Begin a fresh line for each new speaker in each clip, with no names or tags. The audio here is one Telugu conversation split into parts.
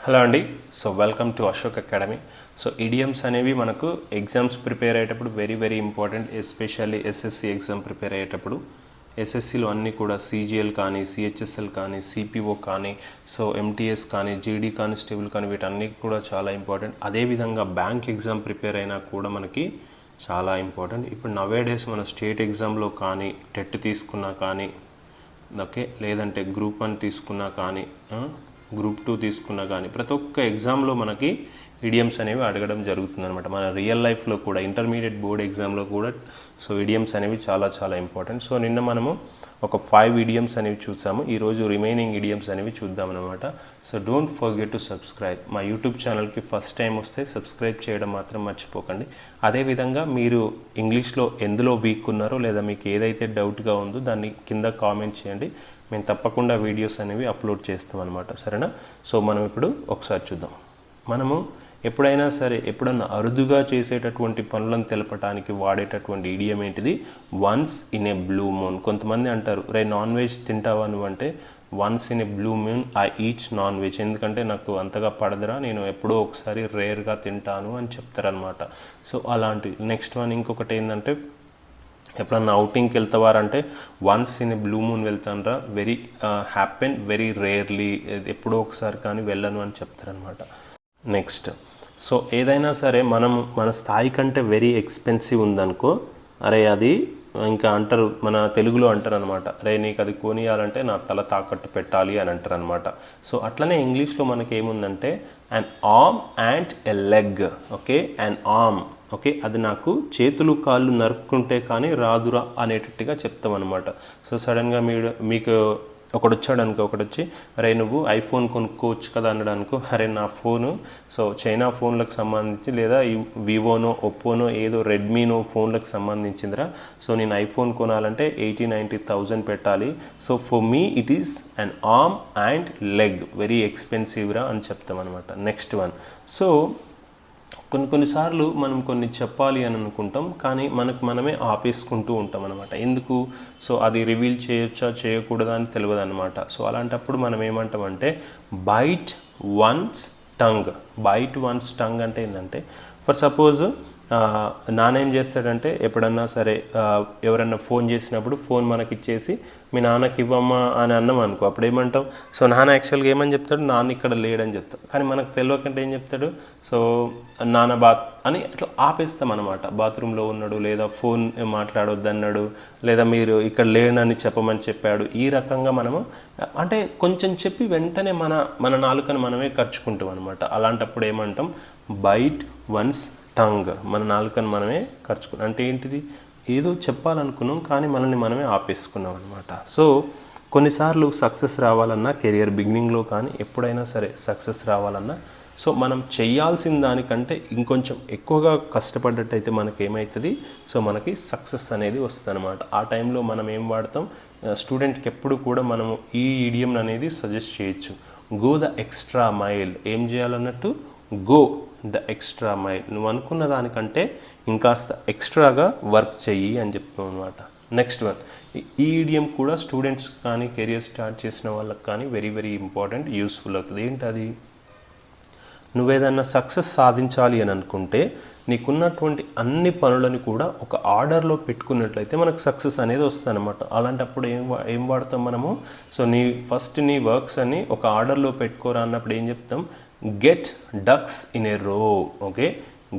హలో అండి. So welcome to Ashok academy. So idioms అనేవి మనకు ఎగ్జామ్స్ ప్రిపేర్ అయ్యేటప్పుడు very important, especially SSC exam prepare అయ్యేటప్పుడు. ఎస్ఎస్సిలో అన్నీ కూడా సిజిఎల్ కానీ, సిహెచ్ఎస్ఎల్ కానీ, సిపిఓ కానీ, సో ఎంటీఎస్ కానీ, జీడీ కానిస్టేబుల్ కానీ వీటన్నీ కూడా చాలా ఇంపార్టెంట్. అదేవిధంగా బ్యాంక్ ఎగ్జామ్ ప్రిపేర్ అయినా కూడా మనకి చాలా ఇంపార్టెంట్. ఇప్పుడు నవేడేస్ మన స్టేట్ ఎగ్జామ్లో కానీ, టెట్ తీసుకున్నా కానీ, ఓకే, లేదంటే గ్రూప్ 1 తీసుకున్నా కానీ, గ్రూప్ 2 తీసుకున్నా కానీ ప్రతి ఒక్క ఎగ్జామ్లో మనకి ఇడియమ్స్ అనేవి అడగడం జరుగుతుందన్నమాట. మన రియల్ లైఫ్లో కూడా ఇంటర్మీడియట్ బోర్డ్ ఎగ్జామ్లో కూడా సో ఇడియమ్స్ అనేవి చాలా ఇంపార్టెంట్. సో నిన్న మనము ఒక 5 ఇడియమ్స్ అనేవి చూసాము. ఈరోజు రిమైనింగ్ ఇడియమ్స్ అనేవి చూద్దామన్నమాట. So don't forget to subscribe. మా యూట్యూబ్ ఛానల్కి ఫస్ట్ టైం వస్తే సబ్స్క్రైబ్ చేయడం మాత్రం మర్చిపోకండి. అదేవిధంగా మీరు ఇంగ్లీష్లో ఎందులో వీక్ ఉన్నారో లేదా మీకు ఏదైతే డౌట్గా ఉందో దాన్ని కింద కామెంట్ చేయండి. మేము తప్పకుండా వీడియోస్ అనేవి అప్లోడ్ చేస్తాం అనమాట, సరేనా? సో మనం ఇప్పుడు ఒకసారి చూద్దాం. మనము ఎప్పుడైనా సరే ఎప్పుడన్నా అరుదుగా చేసేటటువంటి పనులను తెలపడానికి వాడేటటువంటి ఇడియం ఏంటిది? Once in a blue moon. కొంతమంది అంటారు, రే నాన్ వెజ్ తింటావా నువ్వు అంటే, once in a blue moon I eat non veg, ఎందుకంటే నాకు అంతగా పడదురా, నేను ఎప్పుడో ఒకసారి రేర్గా తింటాను అని చెప్తారనమాట. సో అలాంటి నెక్స్ట్ వన్ ఇంకొకటి ఏంటంటే, ఎప్పుడన్నా అవుటింగ్కి వెళ్తావారంటే once in a blue moon వెళ్తానరా, వెరీ హ్యాపెన్ వెరీ రేర్లీ, ఎప్పుడో ఒకసారి కానీ వెళ్ళను అని చెప్తారనమాట. నెక్స్ట్, సో ఏదైనా సరే మన స్థాయి కంటే వెరీ ఎక్స్పెన్సివ్ ఉందనుకో, అరే అది ఇంకా అంటారు, మన తెలుగులో అంటారు అనమాట, రే నీకు అది కొనియాలంటే నా తల తాకట్టు పెట్టాలి అని అంటారు అనమాట. సో అట్లనే ఇంగ్లీష్లో మనకి ఏముందంటే అన్ arm and a leg. Okay, an arm, okay, అది నాకు చేతులు కాళ్ళు నరుక్కుంటే కానీ రాదురా అనేటట్టుగా చెప్తామన్నమాట. సో సడన్గా మీకు ఒకడు వచ్చాడు అనుకో, ఒకటి వచ్చి అరే నువ్వు ఐఫోన్ కొనుక్కోవచ్చు కదా అన్నాడు అనుకో, అరే నా ఫోను సో చైనా ఫోన్లకు సంబంధించి లేదా ఈ వివోనో ఒప్పోనో ఏదో రెడ్మీనో ఫోన్లకు సంబంధించిందిరా, సో నేను ఐఫోన్ కొనాలంటే 80,000-90,000 పెట్టాలి, so for me it is an arm and leg, very expensive రా అని చెప్తామన్నమాట. నెక్స్ట్ వన్, సో కొన్నిసార్లు మనం కొన్ని చెప్పాలి అని అనుకుంటాం, కానీ మనమే ఆపేసుకుంటూ ఉంటాం అనమాట. ఎందుకు? సో అది రివీల్ చేయొచ్చా చేయకూడదా అని తెలియదు అనమాట. సో అలాంటప్పుడు మనం ఏమంటామంటే bite one's tongue. Bite one's tongue అంటే ఏంటంటే, ఫర్ సపోజ్ నానేం చేస్తాడంటే, ఎప్పుడన్నా సరే ఎవరన్నా ఫోన్ చేసినప్పుడు ఫోన్ మనకి ఇచ్చేసి మీ నాన్నకి ఇవ్వమ్మా అని అన్నాం అనుకో, అప్పుడు ఏమంటాం? సో నాన్న యాక్చువల్గా ఏమని చెప్తాడు, నాన్న ఇక్కడ లేడని చెప్తాడు, కానీ మనకు తెలియకంటే ఏం చెప్తాడు, సో నాన్న బాత్ అని అట్లా ఆపేస్తాం అనమాట. బాత్రూంలో ఉన్నాడు, లేదా ఫోన్ మాట్లాడొద్దు అన్నాడు, లేదా మీరు ఇక్కడ లేనని చెప్పమని చెప్పాడు. ఈ రకంగా మనము అంటే కొంచెం చెప్పి వెంటనే మన నాలుకను మనమే ఖర్చుకుంటాం అనమాట. అలాంటప్పుడు ఏమంటాం? Bite one's tongue. మన నాలుకను మనమే ఖర్చుకున్నాం అంటే ఏంటిది? ఏదో చెప్పాలనుకున్నాం కానీ మనల్ని మనమే ఆపేసుకున్నాం అనమాట. సో కొన్నిసార్లు సక్సెస్ రావాలన్నా, కెరియర్ బిగినింగ్లో కానీ ఎప్పుడైనా సరే సక్సెస్ రావాలన్నా, సో మనం చేయాల్సిన దానికంటే ఇంకొంచెం ఎక్కువగా కష్టపడ్డట్టయితే మనకి ఏమవుతుంది? సో మనకి సక్సెస్ అనేది వస్తుంది అనమాట. ఆ టైంలో మనం ఏం వాడతాం? స్టూడెంట్కి ఎప్పుడు కూడా మనము ఈ ఇడియం అనేది సజెస్ట్ చేయొచ్చు. Go the extra mile. ఏం చేయాలన్నట్టు? Go the extra mile. నువ్వు అనుకున్న దానికంటే ఇంకాస్త ఎక్స్ట్రాగా వర్క్ చెయ్యి అని చెప్తాం అనమాట. నెక్స్ట్ వన్, ఈ ఇడియం కూడా స్టూడెంట్స్ కానీ కెరియర్ స్టార్ట్ చేసిన వాళ్ళకి కానీ వెరీ ఇంపార్టెంట్, యూస్ఫుల్ అవుతుంది. ఏంటది? నువ్వేదన్నా సక్సెస్ సాధించాలి అని అనుకుంటే నీకున్నటువంటి అన్ని పనులను కూడా ఒక ఆర్డర్లో పెట్టుకున్నట్లయితే మనకు సక్సెస్ అనేది వస్తుంది అనమాట. అలాంటప్పుడు ఏం వాడతాం మనము? సో ఫస్ట్ నీ వర్క్స్ అని ఒక ఆర్డర్లో పెట్టుకోరా అన్నప్పుడు ఏం చెప్తాం? గెట్ డక్స్ ఇన్ ఏ రో. Okay,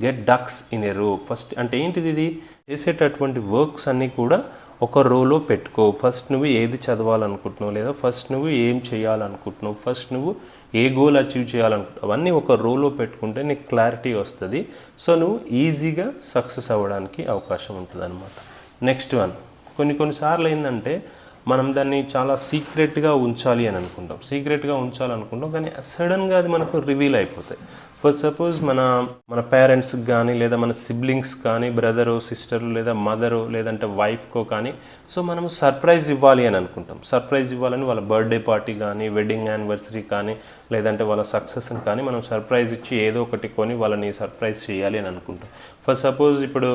get ducks in a రో. ఫస్ట్ అంటే ఏంటిది? ఇది చేసేటటువంటి వర్క్స్ అన్నీ కూడా ఒక రోలో పెట్టుకో. ఫస్ట్ నువ్వు ఏది చదవాలనుకుంటున్నావు, లేదా ఫస్ట్ నువ్వు ఏం చేయాలనుకుంటున్నావు, ఫస్ట్ నువ్వు ఏ గోల్ అచీవ్ చేయాలనుకుంటున్నావు, అవన్నీ ఒక రోలో పెట్టుకుంటే నీకు క్లారిటీ వస్తుంది. సో నువ్వు ఈజీగా సక్సెస్ అవ్వడానికి అవకాశం ఉంటుంది అనమాట. నెక్స్ట్ వన్, కొన్నిసార్లు ఏంటంటే మనం దాన్ని చాలా సీక్రెట్గా ఉంచాలి అని అనుకుంటాం, కానీ సడన్గా అది మనకు రివీల్ అయిపోతాయి. ఫర్ సపోజ్ మన పేరెంట్స్కి కానీ, లేదా మన సిబ్లింగ్స్ కానీ, బ్రదరు సిస్టరు, లేదా మదరు, లేదంటే వైఫ్కో కానీ, సో మనం సర్ప్రైజ్ ఇవ్వాలి అని అనుకుంటాం. సర్ప్రైజ్ ఇవ్వాలని వాళ్ళ బర్త్డే పార్టీ కానీ, వెడ్డింగ్ యానివర్సరీ కానీ, లేదంటే వాళ్ళ సక్సెస్ని కానీ మనం సర్ప్రైజ్ ఇచ్చి ఏదో ఒకటి కొని వాళ్ళని సర్ప్రైజ్ చేయాలి అని అనుకుంటాం. ఫర్ సపోజ్ ఇప్పుడు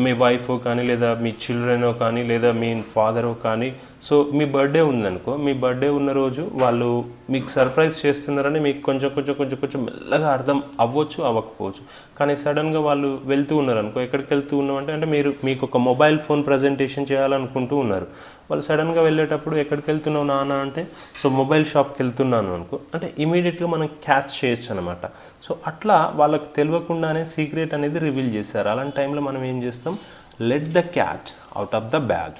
మీ వైఫ్ కానీ, లేదా మీ చిల్డ్రనో కానీ, లేదా మీ ఫాదరో కానీ, సో మీ బర్త్డే ఉందనుకో, మీ బర్త్డే ఉన్న రోజు వాళ్ళు మీకు సర్ప్రైజ్ చేస్తున్నారని మీకు కొంచెం మెల్లగా అర్థం అవ్వచ్చు, అవ్వకపోవచ్చు. కానీ సడన్గా వాళ్ళు వెళ్తూ ఉన్నారు అనుకో, ఎక్కడికి వెళ్తూ ఉన్నామంటే అంటే మీకు ఒక మొబైల్ ఫోన్ ప్రజెంటేషన్ చేయాలనుకుంటూ ఉన్నారు. వాళ్ళు సడన్గా వెళ్ళేటప్పుడు ఎక్కడికి వెళ్తున్నావు నాన్న అంటే, సో మొబైల్ షాప్కి వెళ్తున్నాను అనుకో, అంటే ఇమీడియట్గా మనం క్యాచ్ చేయొచ్చు అనమాట. సో అట్లా వాళ్ళకి తెలియకుండానే సీక్రెట్ అనేది రివీల్ చేస్తారు. అలాంటి టైంలో మనం ఏం చేస్తాం, let the cat out of the bag.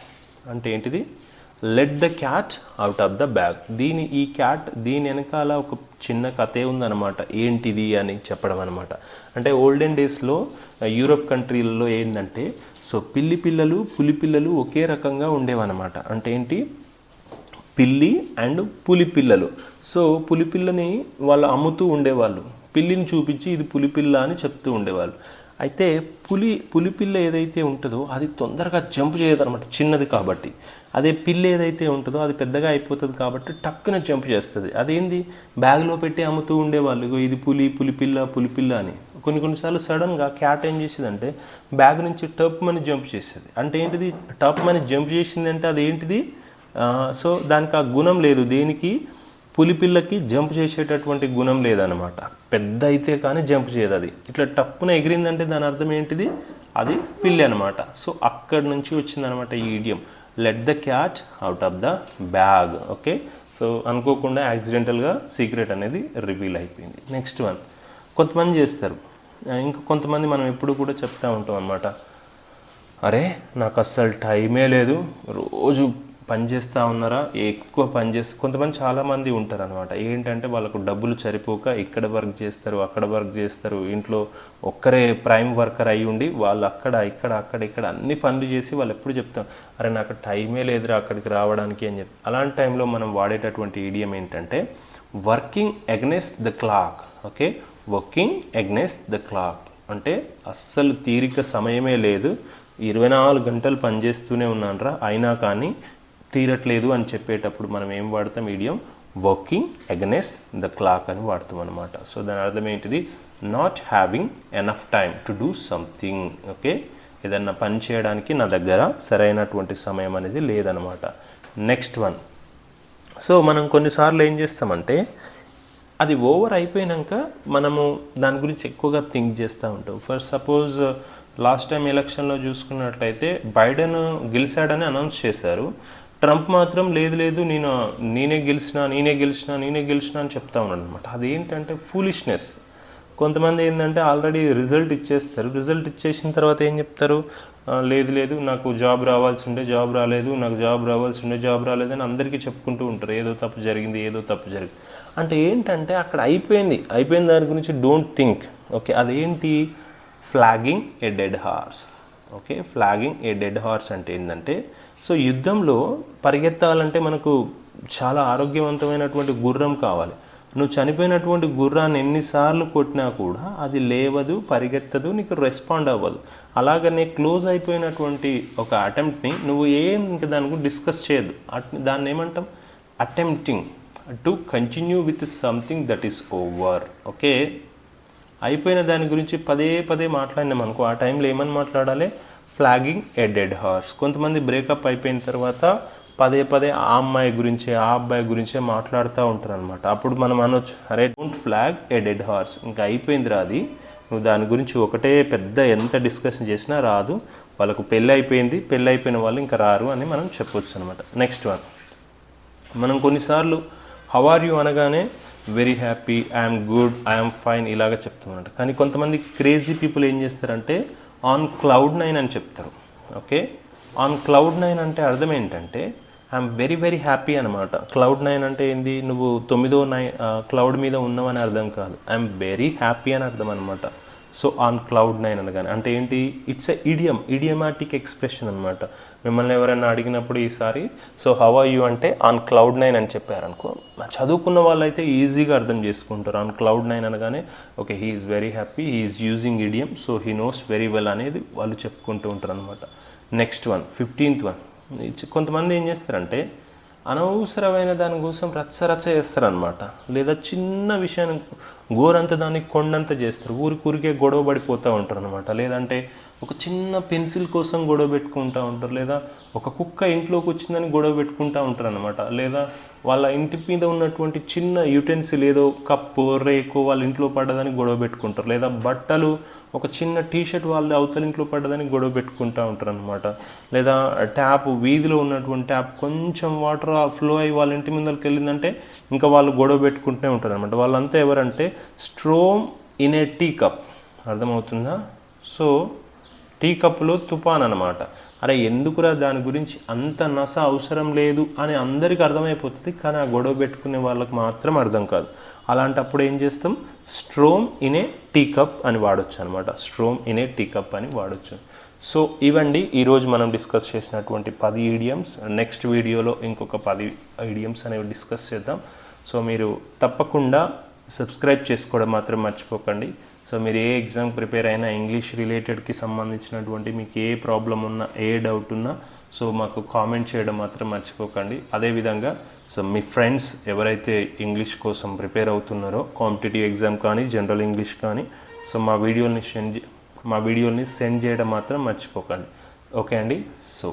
అంటే ఏంటిది, let the cat out of the bag. ఈ క్యాట్ దీని వెనకాల ఒక చిన్న కథే ఉందన్నమాట. ఏంటిది అని చెప్పడం అనమాట. అంటే ఓల్డెన్ డేస్లో యూరోప్ కంట్రీలలో ఏంటంటే, సో పిల్లి పిల్లలు పులి పిల్లలు ఒకే రకంగా ఉండేవన్నమాట. అంటే ఏంటి, పిల్లి అండ్ పులి పిల్లలు. సో పులి పిల్లని వాళ్ళు అమ్ముతూ ఉండేవాళ్ళు, పిల్లిని చూపించి ఇది పులి పిల్ల అని చెప్తూ ఉండేవాళ్ళు. అయితే పులిపిల్ల ఏదైతే ఉంటుందో అది తొందరగా జంప్ చేయదు అనమాట, చిన్నది కాబట్టి. అదే పిల్లి ఏదైతే ఉంటుందో అది పెద్దగా అయిపోతుంది కాబట్టి టక్కున జంప్ చేస్తుంది. అదేంది, బ్యాగ్లో పెట్టి అమ్ముతూ ఉండేవాళ్ళు, ఇది పులిపిల్ల అని. కొన్నిసార్లు సడన్గా క్యాట్ ఏం చేసేదంటే బ్యాగ్ నుంచి టప్ మని జంప్ చేసేది. అంటే ఏంటిది, టప్ మని జంప్ చేసిందంటే అది ఏంటిది, సో దానికి ఆ గుణం లేదు. దేనికి, పులిపిల్లకి జంప్ చేసేటటువంటి గుణం లేదనమాట. పెద్ద అయితే కానీ జంప్ చేయదు. అది ఇట్లా టప్పున ఎగిరిందంటే దాని అర్థం ఏంటిది, అది పిల్లి అనమాట. సో అక్కడి నుంచి వచ్చిందనమాట ఈ idiom, let the cat out of the bag. Okay, so అనుకోకుండా యాక్సిడెంటల్గా సీక్రెట్ అనేది రివీల్ అయిపోయింది. నెక్స్ట్ వన్, కొంతమంది చేస్తారు. ఇంకా కొంతమంది మనం ఎప్పుడు కూడా చెప్తూ ఉంటాం అనమాట, అరే నాకు అస్సలు టైమే లేదు, రోజు పని చేస్తూ ఉన్నారా, ఎక్కువ పని చేస్తూ. కొంతమంది చాలామంది ఉంటారు అనమాట. ఏంటంటే వాళ్ళకు డబ్బులు సరిపోక ఇక్కడ వర్క్ చేస్తారు, అక్కడ వర్క్ చేస్తారు. ఇంట్లో ఒక్కరే ప్రైమ్ వర్కర్ అయ్యి ఉండి వాళ్ళు అక్కడ అన్ని పనులు చేసి వాళ్ళు ఎప్పుడు చెప్తాం, అరే నాకు టైమే లేదురా అక్కడికి రావడానికి అని చెప్పి. అలాంటి టైంలో మనం వాడేటటువంటి ఈడియం ఏంటంటే working against the clock. Okay, working against the clock అంటే అస్సలు తీరిక సమయమే లేదు, 24 గంటలు పనిచేస్తూనే ఉన్నానరా అయినా కానీ తీరట్లేదు అని చెప్పేటప్పుడు మనం ఏం వాడతాం, ఈడియం వర్కింగ్ అగెన్స్ట్ ద క్లాక్ అని వాడతాం అనమాట. సో దాని అర్థం ఏంటిది, not having enough time to do something. Okay, ఏదన్నా పని చేయడానికి నా దగ్గర సరైనటువంటి సమయం అనేది లేదనమాట. నెక్స్ట్ వన్, సో మనం కొన్నిసార్లు ఏం చేస్తామంటే అది ఓవర్ అయిపోయాక మనము దాని గురించి ఎక్కువగా థింక్ చేస్తూ ఉంటాం. ఫర్ సపోజ్ లాస్ట్ టైం ఎలక్షన్లో చూసుకున్నట్లయితే బైడెన్ గెలిచాడని అనౌన్స్ చేశారు, ట్రంప్ మాత్రం లేదు నేనే గెలిచినా అని చెప్తా ఉన్నాడు అనమాట. అదేంటంటే ఫూలిష్నెస్. కొంతమంది ఏంటంటే ఆల్రెడీ రిజల్ట్ ఇచ్చేస్తారు, రిజల్ట్ ఇచ్చేసిన తర్వాత ఏం చెప్తారు, లేదు నాకు జాబ్ రావాల్సి ఉండే జాబ్ రాలేదు, నాకు జాబ్ రావాల్సి ఉండే జాబ్ రాలేదని అందరికీ చెప్పుకుంటూ ఉంటారు, ఏదో తప్పు జరిగింది. అంటే ఏంటంటే అక్కడ అయిపోయిన దాని గురించి డోంట్ థింక్. ఓకే, అదేంటి, ఫ్లాగింగ్ ఏ డెడ్ హార్స్. ఓకే, ఫ్లాగింగ్ ఏ డెడ్ హార్స్ అంటే ఏంటంటే, సో యుద్ధంలో పరిగెత్తాలంటే మనకు చాలా ఆరోగ్యవంతమైనటువంటి గుర్రం కావాలి. నువ్వు చనిపోయినటువంటి గుర్రాన్ని ఎన్నిసార్లు కొట్టినా కూడా అది లేవదు, పరిగెత్తదు, నీకు రెస్పాండ్ అవ్వదు. అలాగనే క్లోజ్ అయిపోయినటువంటి ఒక అటెంప్ట్ని నువ్వు ఇంకా దాని గురించి డిస్కస్ చేయదు. దాన్ని ఏమంటాం, attempting to continue with something that is over. Okay, అయిపోయిన దాని గురించి పదే మాట్లాడినాం అనుకో, ఆ టైంలో ఏమని మాట్లాడాలి, ఫ్లాగింగ్ ఏ డెడ్ హార్స్. కొంతమంది బ్రేకప్ అయిపోయిన తర్వాత పదే ఆ అమ్మాయి గురించే ఆ అబ్బాయి గురించే మాట్లాడుతూ ఉంటారు అనమాట. అప్పుడు మనం అనొచ్చు, అరే don't flag A dead horse, ఇంకా అయిపోయిందిరా అది, నువ్వు దాని గురించి ఒకటే పెద్ద ఎంత డిస్కషన్ చేసినా రాదు, వాళ్ళకు పెళ్ళి అయిపోయిన వాళ్ళు ఇంకా రారు అని మనం చెప్పొచ్చు అనమాట. నెక్స్ట్ వన్, మనం కొన్నిసార్లు హౌ ఆర్ యూ అనగానే very happy, I'm good, I'm fine ఇలాగ చెప్తామన్నమాట. కానీ కొంతమంది క్రేజీ పీపుల్ ఏం చేస్తారంటే ఆన్ క్లౌడ్ 9 అని చెప్తారు. ఓకే, ఆన్ క్లౌడ్ 9 అంటే అర్థం ఏంటంటే ఐఎమ్ వెరీ హ్యాపీ అనమాట. క్లౌడ్ 9 అంటే ఏంది, నువ్వు 9వ క్లౌడ్ మీద ఉన్నావని అర్థం కాదు, ఐఎమ్ వెరీ హ్యాపీ అని అర్థం అనమాట. సో ఆన్ క్లౌడ్ 9 అనగానే అంటే ఏంటి, ఇట్స్ ఎ ఇడియమాటిక్ ఎక్స్ప్రెషన్ అనమాట. మిమ్మల్ని ఎవరైనా అడిగినప్పుడు ఈసారి సో హౌ ఆర్ యూ అంటే ఆన్ క్లౌడ్ 9 అని చెప్పారనుకో, చదువుకున్న వాళ్ళైతే ఈజీగా అర్థం చేసుకుంటారు. ఆన్ క్లౌడ్ 9 అనగానే okay he is very happy, he is using idiom, so he knows very well అనేది వాళ్ళు చెప్పుకుంటూ ఉంటారు అనమాట. నెక్స్ట్ వన్, 15th వన్, కొంతమంది ఏం చేస్తారంటే అనవసరమైన దానికోసం రచ్చ చేస్తారనమాట. లేదా చిన్న విషయాన్ని గోరంత దానికి కొండంత చేస్తారు, ఊరికే గొడవ పడిపోతూ ఉంటారు అనమాట. లేదంటే ఒక చిన్న పెన్సిల్ కోసం గొడవ పెట్టుకుంటూ ఉంటారు, లేదా ఒక కుక్క ఇంట్లోకి వచ్చిందని గొడవ పెట్టుకుంటూ ఉంటారు అనమాట. లేదా వాళ్ళ ఇంటి మీద ఉన్నటువంటి చిన్న యూటెన్సిల్ ఏదో కప్పు రేకు వాళ్ళ ఇంట్లో పడ్డదని గొడవ పెట్టుకుంటారు, లేదా బట్టలు ఒక చిన్న టీషర్ట్ వాళ్ళ అవతల ఇంట్లో పడ్డదని గొడవ పెట్టుకుంటూ ఉంటారు అనమాట. లేదా ట్యాప్ వీధిలో ఉన్నటువంటి ట్యాప్ కొంచెం వాటర్ ఫ్లో అయ్యి వాళ్ళ ఇంటి ముందరికి వెళ్ళిందంటే ఇంకా వాళ్ళు గొడవ పెట్టుకుంటూనే ఉంటారు అనమాట. వాళ్ళంతా ఎవరంటే storm in a tea cup, అర్థమవుతుందా? సో టీ కప్పులో తుఫాన్ అనమాట. అరే ఎందుకురా దాని గురించి అంత నస అవసరం లేదు అని అందరికీ అర్థమైపోతుంది, కానీ ఆ గొడవ పెట్టుకునే వాళ్ళకి మాత్రం అర్థం కాదు. అలాంటప్పుడు ఏం చేస్తాం, storm in a tea cup అని వాడచ్చు అనమాట. Storm in a tea cup అని వాడచ్చు. సో ఇవండి ఈరోజు మనం డిస్కస్ చేసినటువంటి 10 ఈడియమ్స్. నెక్స్ట్ వీడియోలో ఇంకొక 10 ఈడియమ్స్ అనేవి డిస్కస్ చేద్దాం. సో మీరు తప్పకుండా సబ్స్క్రైబ్ చేసుకోవడం మాత్రం మర్చిపోకండి. సో మీరు ఏ ఎగ్జామ్ ప్రిపేర్ అయినా ఇంగ్లీష్ రిలేటెడ్కి సంబంధించినటువంటి మీకు ఏ ప్రాబ్లం ఉన్నా, ఏ డౌట్ ఉన్నా, సో మాకు కామెంట్ చేయడం మాత్రం మర్చిపోకండి. అదేవిధంగా సో మీ ఫ్రెండ్స్ ఎవరైతే ఇంగ్లీష్ కోసం ప్రిపేర్ అవుతున్నారో, కాంపిటేటివ్ ఎగ్జామ్ కానీ జనరల్ ఇంగ్లీష్ కానీ, సో మా వీడియోని సెండ్ చేయడం మాత్రం మర్చిపోకండి. ఓకే అండి. సో